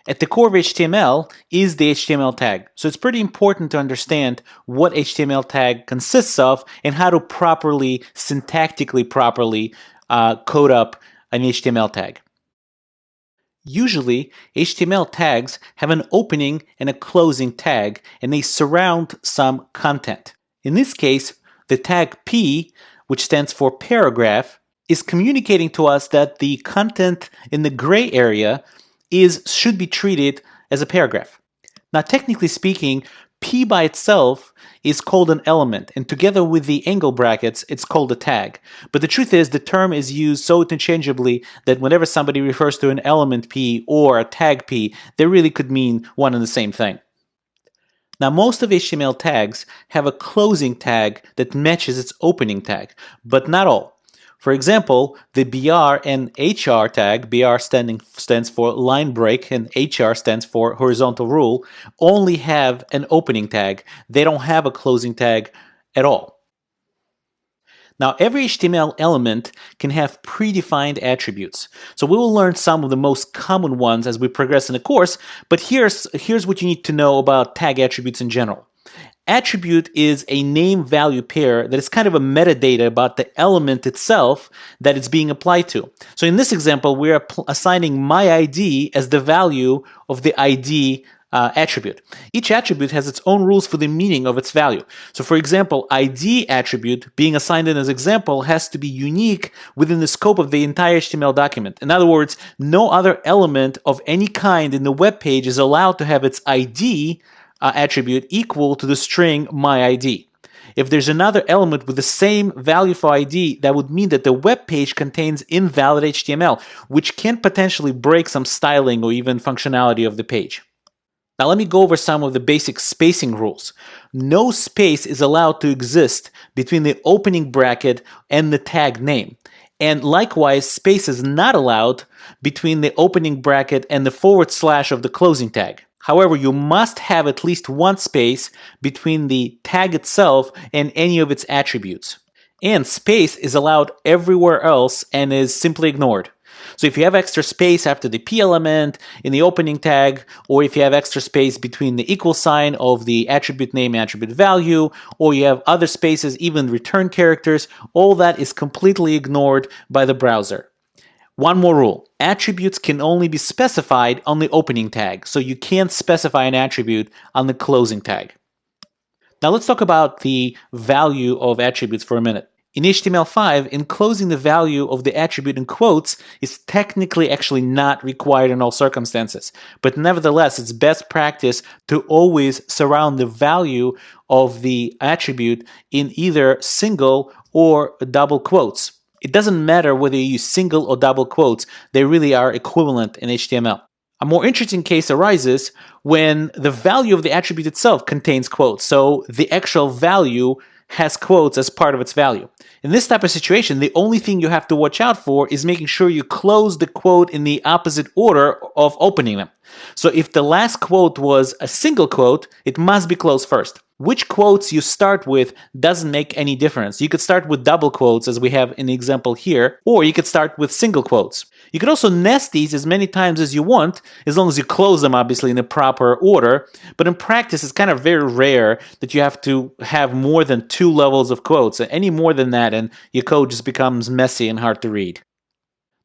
At the core of HTML is the HTML tag. So it's pretty important to understand what HTML tag consists of and how to syntactically properly code up an HTML tag. Usually, HTML tags have an opening and a closing tag, and they surround some content. In this case, the tag P, which stands for paragraph, is communicating to us that the content in the gray area should be treated as a paragraph. Now, technically speaking, P by itself is called an element, and together with the angle brackets, it's called a tag. But the truth is, the term is used so interchangeably that whenever somebody refers to an element P or a tag P, they really could mean one and the same thing. Now, most of HTML tags have a closing tag that matches its opening tag, but not all. For example, the BR and HR tag, BR stands for line break and HR stands for horizontal rule, only have an opening tag. They don't have a closing tag at all. Now, every HTML element can have predefined attributes. So we will learn some of the most common ones as we progress in the course, but here's what you need to know about tag attributes in general. Attribute is a name-value pair that is kind of a metadata about the element itself that it's being applied to. So in this example, we're assigning my ID as the value of the ID attribute. Each attribute has its own rules for the meaning of its value. So for example, ID attribute being assigned in as example has to be unique within the scope of the entire HTML document. In other words, no other element of any kind in the web page is allowed to have its ID attribute equal to the string my ID. If there's another element with the same value for ID, that would mean that the web page contains invalid HTML, which can potentially break some styling or even functionality of the page. Now let me go over some of the basic spacing rules. No space is allowed to exist between the opening bracket and the tag name. And likewise, space is not allowed between the opening bracket and the / of the closing tag. However, you must have at least one space between the tag itself and any of its attributes. And space is allowed everywhere else and is simply ignored. So if you have extra space after the P element in the opening tag, or if you have extra space between the equal sign of the attribute name and attribute value, or you have other spaces, even return characters, all that is completely ignored by the browser. One more rule. Attributes can only be specified on the opening tag, so you can't specify an attribute on the closing tag. Now let's talk about the value of attributes for a minute. In HTML5, enclosing the value of the attribute in quotes is technically actually not required in all circumstances, but nevertheless, it's best practice to always surround the value of the attribute in either single or double quotes. It doesn't matter whether you use single or double quotes, they really are equivalent in HTML. A more interesting case arises when the value of the attribute itself contains quotes, so the actual value has quotes as part of its value. In this type of situation, the only thing you have to watch out for is making sure you close the quote in the opposite order of opening them. So if the last quote was a single quote, it must be closed first. Which quotes you start with doesn't make any difference. You could start with double quotes, as we have in the example here, or you could start with single quotes. You could also nest these as many times as you want, as long as you close them, obviously, in the proper order. But in practice, it's kind of very rare that you have to have more than 2 levels of quotes. Any more than that, and your code just becomes messy and hard to read.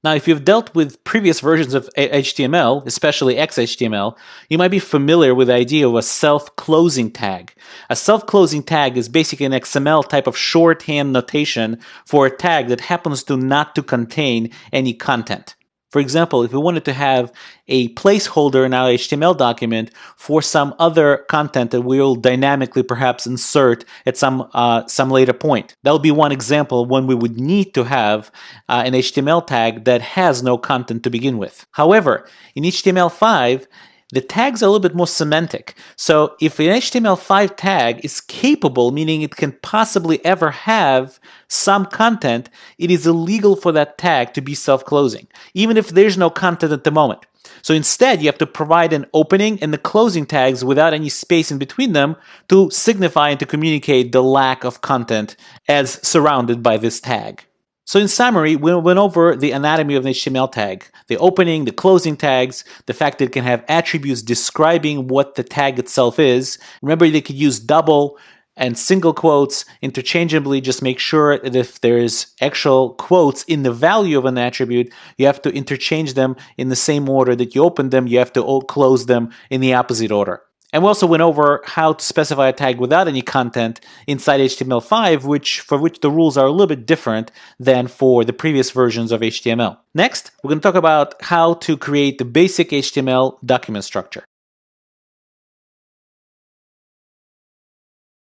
Now, if you've dealt with previous versions of HTML, especially XHTML, you might be familiar with the idea of a self-closing tag. A self-closing tag is basically an XML type of shorthand notation for a tag that happens to not to contain any content. For example, if we wanted to have a placeholder in our HTML document for some other content that we'll dynamically perhaps insert at some later point, that would be one example when we would need to have an HTML tag that has no content to begin with. However, in HTML5, the tags are a little bit more semantic. So if an HTML5 tag is capable, meaning it can possibly ever have some content, it is illegal for that tag to be self-closing, even if there's no content at the moment. So instead, you have to provide an opening and the closing tags without any space in between them to signify and to communicate the lack of content as surrounded by this tag. So in summary, we went over the anatomy of an HTML tag, the opening, the closing tags, the fact that it can have attributes describing what the tag itself is. Remember, they could use double and single quotes interchangeably. Just make sure that if there's actual quotes in the value of an attribute, you have to interchange them in the same order that you opened them. You have to close them in the opposite order. And we also went over how to specify a tag without any content inside HTML5, for which the rules are a little bit different than for the previous versions of HTML. Next, we're going to talk about how to create the basic HTML document structure.